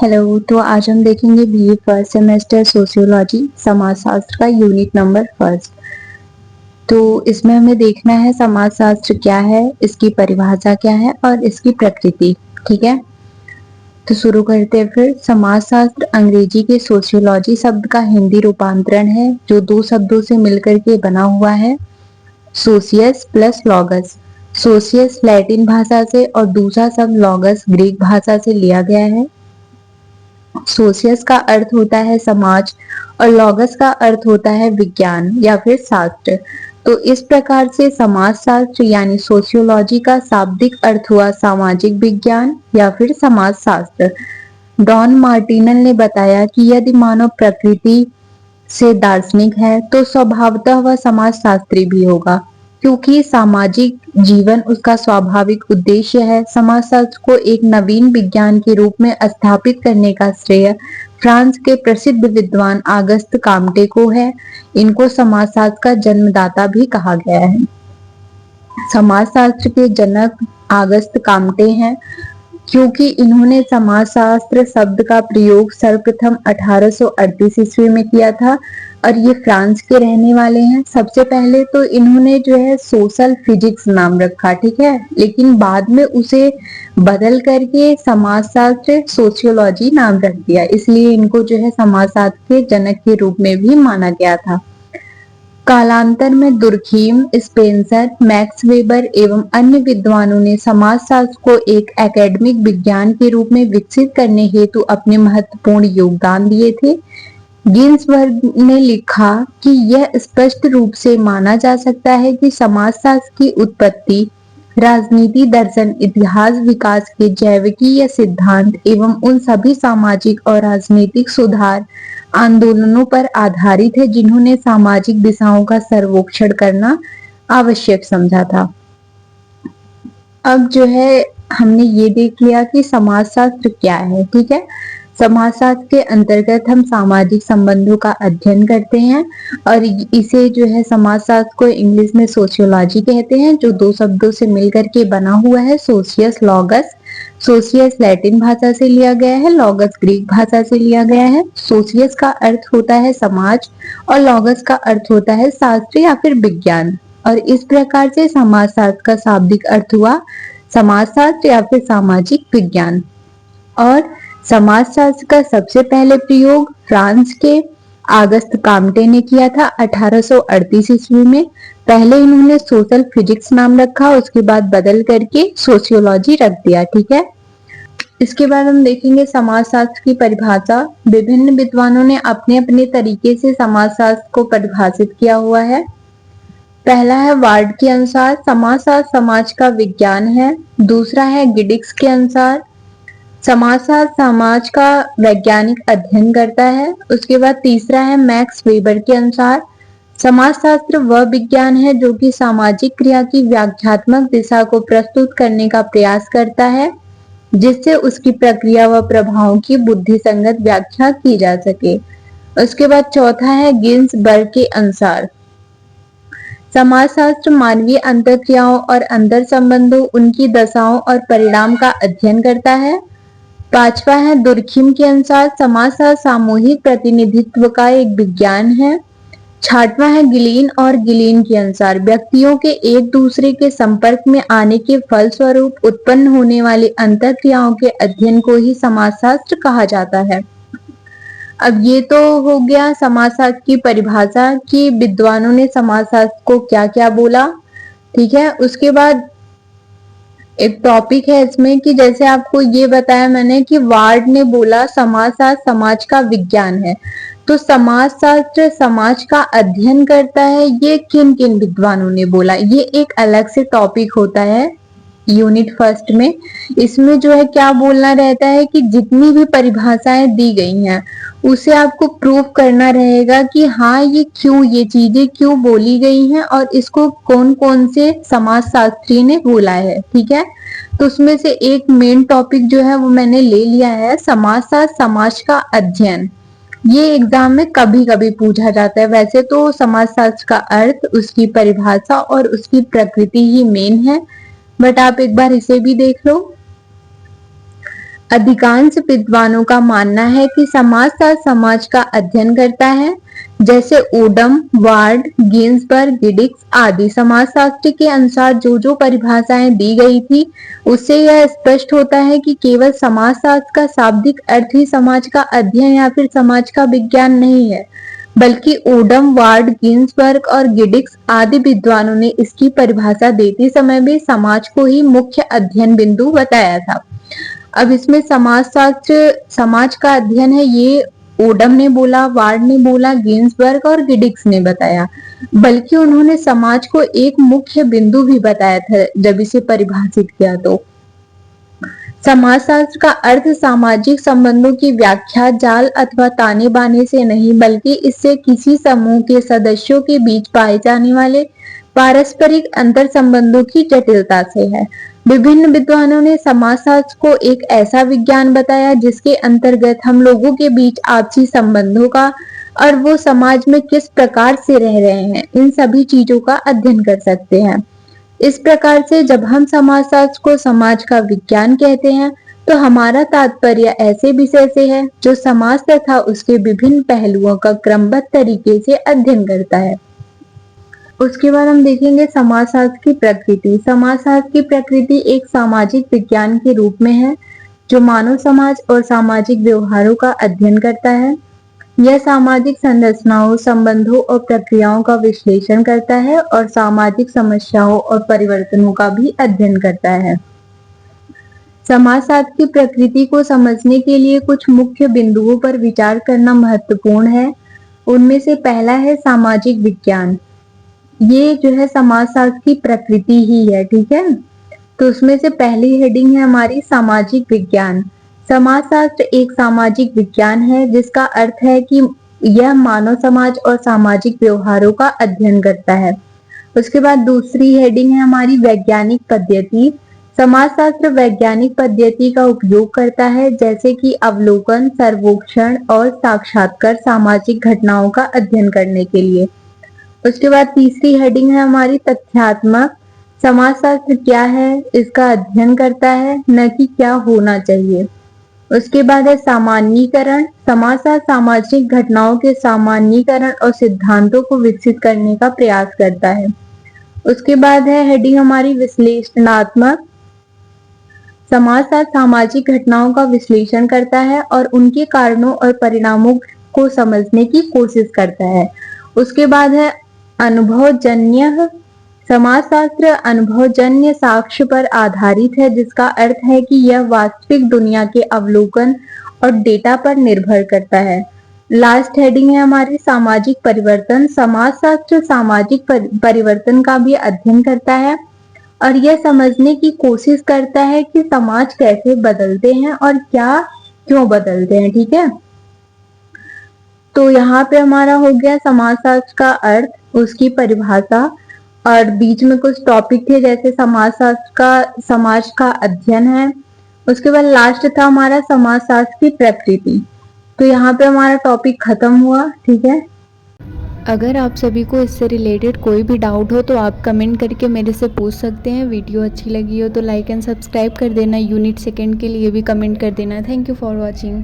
Hello. तो आज हम देखेंगे बीए फर्स्ट सेमेस्टर सोशियोलॉजी समाजशास्त्र का यूनिट नंबर फर्स्ट। तो इसमें हमें देखना है समाजशास्त्र क्या है, इसकी परिभाषा क्या है और इसकी प्रकृति। ठीक है, तो शुरू करते हैं। फिर समाजशास्त्र अंग्रेजी के सोशियोलॉजी शब्द का हिंदी रूपांतरण है जो दो शब्दों से मिलकर के बना हुआ है, सोशियस प्लस लॉगस। सोशियस लैटिन भाषा से और दूसरा शब्द लॉगस ग्रीक भाषा से लिया गया है। सोशियस का अर्थ होता है समाज और लॉगस का अर्थ होता है विज्ञान या फिर शास्त्र। तो इस प्रकार से समाजशास्त्र यानी सोशियोलॉजी का शाब्दिक अर्थ हुआ सामाजिक विज्ञान या फिर समाजशास्त्र। डॉन मार्टिनल ने बताया कि यदि मानव प्रकृति से दार्शनिक है तो स्वभावतः वह समाजशास्त्री भी होगा, क्योंकि सामाजिक जीवन उसका स्वाभाविक उद्देश्य है। समाजशास्त्र को एक नवीन विज्ञान के रूप में स्थापित करने का श्रेय फ्रांस के प्रसिद्ध विद्वान आगस्त काम्टे को है। इनको समाजशास्त्र का जन्मदाता भी कहा गया है। समाजशास्त्र के जनक आगस्त काम्टे हैं, क्योंकि इन्होंने समाजशास्त्र शब्द का प्रयोग सर्वप्रथम 1838 ईस्वी में किया था और ये फ्रांस के रहने वाले हैं। सबसे पहले तो इन्होंने जो है सोशल फिजिक्स नाम रखा, ठीक है, लेकिन बाद में उसे बदल करके समाजशास्त्र सोशियोलॉजी नाम रख दिया, इसलिए इनको जो है समाजशास्त्र के जनक के रूप में भी माना गया था। कालांतर में दुर्खीम, स्पेंसर, मैक्स वेबर एवं अन्य विद्वानों ने समाजशास्त्र को एक एकेडमिक विज्ञान के रूप में विकसित करने हेतु अपने महत्वपूर्ण योगदान दिए थे। गिन्सबर्ग ने लिखा कि यह स्पष्ट रूप से माना जा सकता है कि समाजशास्त्र की उत्पत्ति राजनीति, दर्शन, इतिहास, विकास के जैविकीय सिद्धांत एवं उन सभी सामाजिक और राजनीतिक सुधार आंदोलनों पर आधारित है जिन्होंने सामाजिक दिशाओं का सर्वेक्षण करना आवश्यक समझा था। अब जो है हमने ये देख लिया कि समाजशास्त्र क्या है। ठीक है, समाजशास्त्र के अंतर्गत हम सामाजिक संबंधों का अध्ययन करते हैं और इसे जो है समाजशास्त्र को इंग्लिश में सोशियोलॉजी कहते हैं, जो दो शब्दों से मिलकर के बना हुआ है, सोशियस लॉगस। सोशियस लैटिन भाषा से लिया गया है, लॉगस ग्रीक भाषा से लिया गया है। सोशियस का अर्थ होता है समाज और लॉगस का अर्थ होता है शास्त्र या फिर विज्ञान। और इस प्रकार से समाजशास्त्र का शाब्दिक अर्थ हुआ समाजशास्त्र या फिर सामाजिक विज्ञान। और समाजशास्त्र का सबसे पहले प्रयोग फ्रांस के आगस्त काम्टे ने किया था 1838 ईस्वी में। पहले इन्होंने सोशल फिजिक्स नाम रखा, उसके बाद बदल करके सोशियोलॉजी रख दिया। ठीक है, इसके बाद हम देखेंगे समाजशास्त्र की परिभाषा। विभिन्न विद्वानों ने अपने अपने तरीके से समाजशास्त्र को परिभाषित किया हुआ है। पहला है वार्ड के अनुसार समाजशास्त्र समाज का विज्ञान है। दूसरा है गिडिक्स के अनुसार समाजशास्त्र समाज का वैज्ञानिक अध्ययन करता है। उसके बाद तीसरा है मैक्स वेबर के अनुसार समाजशास्त्र वह विज्ञान है जो कि सामाजिक क्रिया की व्याख्यात्मक दिशा को प्रस्तुत करने का प्रयास करता है, जिससे उसकी प्रक्रिया व प्रभावों की बुद्धिसंगत व्याख्या की जा सके। उसके बाद चौथा है गिन्सबर्ग के अनुसार समाजशास्त्र मानवीय अंतःक्रियाओं और अंतर संबंधों, उनकी दशाओं और परिणाम का अध्ययन करता है। पांचवा है दुर्खीम के अनुसार समाजशास्त्र सामूहिक प्रतिनिधित्व का एक विज्ञान है। छठवां है गिलीन और गिलीन के अनुसार व्यक्तियों के एक दूसरे के संपर्क में आने के फलस्वरूप उत्पन्न होने वाली अंतःक्रियाओं के अध्ययन को ही समाजशास्त्र कहा जाता है। अब ये तो हो गया समाजशास्त्र की परिभाषा कि विद्वानों ने समाजशास्त्र को क्या क्या बोला। ठीक है, उसके बाद एक टॉपिक है इसमें कि जैसे आपको ये बताया मैंने कि वार्ड ने बोला समाजशास्त्र समाज का विज्ञान है, तो समाजशास्त्र समाज का अध्ययन करता है, ये किन किन विद्वानों ने बोला, ये एक अलग से टॉपिक होता है यूनिट फर्स्ट में। इसमें जो है क्या बोलना रहता है कि जितनी भी परिभाषाएं दी गई हैं उसे आपको प्रूव करना रहेगा कि हाँ ये क्यों, ये चीजें क्यों बोली गई हैं और इसको कौन कौन से समाजशास्त्री ने बोला है। ठीक है, तो उसमें से एक मेन टॉपिक जो है वो मैंने ले लिया है समाजशास्त्र समाज का अध्ययन। ये एग्जाम में कभी कभी पूछा जाता है। वैसे तो समाजशास्त्र का अर्थ, उसकी परिभाषा और उसकी प्रकृति ही मेन है, बट आप एक बार इसे भी देख लो। अधिकांश विद्वानों का मानना है कि समाजशास्त्र समाज का अध्ययन करता है। जैसे ओडम, वार्ड, गिन्सबर्ग, गिडिक्स आदि समाजशास्त्र के अनुसार जो जो परिभाषाएं दी गई थी, उससे यह स्पष्ट होता है कि केवल समाजशास्त्र का शाब्दिक अर्थ ही समाज का अध्ययन या फिर समाज का विज्ञान नहीं है, बल्कि ओडम, वार्ड, गिन्सबर्ग और गिडिक्स आदि विद्वानों ने इसकी परिभाषा देते समय भी समाज को ही मुख्य अध्ययन बिंदु बताया था। अब इसमें समाजशास्त्र समाज का अध्ययन है, ये ओडम ने बोला, वार्ड ने बोला, गिन्सबर्ग और गिडिक्स ने बताया, बल्कि उन्होंने समाज को एक मुख्य बिंदु भी बताया था जब इसे परिभाषित किया। तो समाजशास्त्र का अर्थ सामाजिक संबंधों की व्याख्या जाल अथवा ताने बाने से नहीं, बल्कि इससे किसी समूह के सदस्यों के बीच पाए जाने वाले पारस्परिक अंतर संबंधों की जटिलता से है। विभिन्न विद्वानों ने समाजशास्त्र को एक ऐसा विज्ञान बताया जिसके अंतर्गत हम लोगों के बीच आपसी संबंधों का और वो समाज में किस प्रकार से रह रहे हैं, इन सभी चीजों का अध्ययन कर सकते हैं। इस प्रकार से जब हम समाजशास्त्र को समाज का विज्ञान कहते हैं, तो हमारा तात्पर्य ऐसे विषय से है जो समाज तथा उसके विभिन्न पहलुओं का क्रमबद्ध तरीके से अध्ययन करता है। उसके बाद हम देखेंगे समाजशास्त्र की प्रकृति। समाजशास्त्र की प्रकृति एक सामाजिक विज्ञान के रूप में है जो मानव समाज और सामाजिक व्यवहारों का अध्ययन करता है। यह सामाजिक संरचनाओं, संबंधों और प्रक्रियाओं का विश्लेषण करता है और सामाजिक समस्याओं और परिवर्तनों का भी अध्ययन करता है। समाजशास्त्र की प्रकृति को समझने के लिए कुछ मुख्य बिंदुओं पर विचार करना महत्वपूर्ण है। उनमें से पहला है सामाजिक विज्ञान। ये जो है समाजशास्त्र की प्रकृति ही है, ठीक है। तो उसमें से पहली हेडिंग है हमारी सामाजिक विज्ञान। समाजशास्त्र एक सामाजिक विज्ञान है जिसका अर्थ है कि यह मानव समाज और सामाजिक व्यवहारों का अध्ययन करता है। उसके बाद दूसरी हेडिंग है हमारी वैज्ञानिक पद्धति। समाजशास्त्र वैज्ञानिक पद्धति का उपयोग करता है, जैसे कि अवलोकन, सर्वेक्षण और साक्षात्कार सामाजिक घटनाओं का अध्ययन करने के लिए। उसके बाद तीसरी हेडिंग है हमारी तथ्यात्मक। समाजशास्त्र क्या है, इसका अध्ययन करता है, न कि क्या होना चाहिए। उसके बाद है सामान्यीकरण। समाजशास्त्र सामाजिक घटनाओं के सामान्यीकरण और सिद्धांतों को विकसित करने का प्रयास करता है। उसके बाद है हेडिंग हमारी विश्लेषणात्मक। समाजशास्त्र सामाजिक घटनाओं का विश्लेषण करता है और उनके कारणों और परिणामों को समझने की कोशिश करता है। उसके बाद है अनुभवजन्य। समाजशास्त्र अनुभवजन्य साक्ष्य पर आधारित है, जिसका अर्थ है कि यह वास्तविक दुनिया के अवलोकन और डेटा पर निर्भर करता है। लास्ट हेडिंग है हमारी सामाजिक परिवर्तन। समाजशास्त्र सामाजिक परिवर्तन का भी अध्ययन करता है और यह समझने की कोशिश करता है कि समाज कैसे बदलते हैं और क्या क्यों बदलते हैं, ठीक है। तो यहाँ पे हमारा हो गया समाजशास्त्र का अर्थ, उसकी परिभाषा और बीच में कुछ टॉपिक थे जैसे समाजशास्त्र का समाज का अध्ययन है। उसके बाद लास्ट था हमारा समाजशास्त्र की प्रकृति। तो यहाँ पे हमारा टॉपिक खत्म हुआ, ठीक है। अगर आप सभी को इससे रिलेटेड कोई भी डाउट हो तो आप कमेंट करके मेरे से पूछ सकते हैं। वीडियो अच्छी लगी हो तो लाइक एंड सब्सक्राइब कर देना। यूनिट सेकंड के लिए भी कमेंट कर देना। Thank you for watching.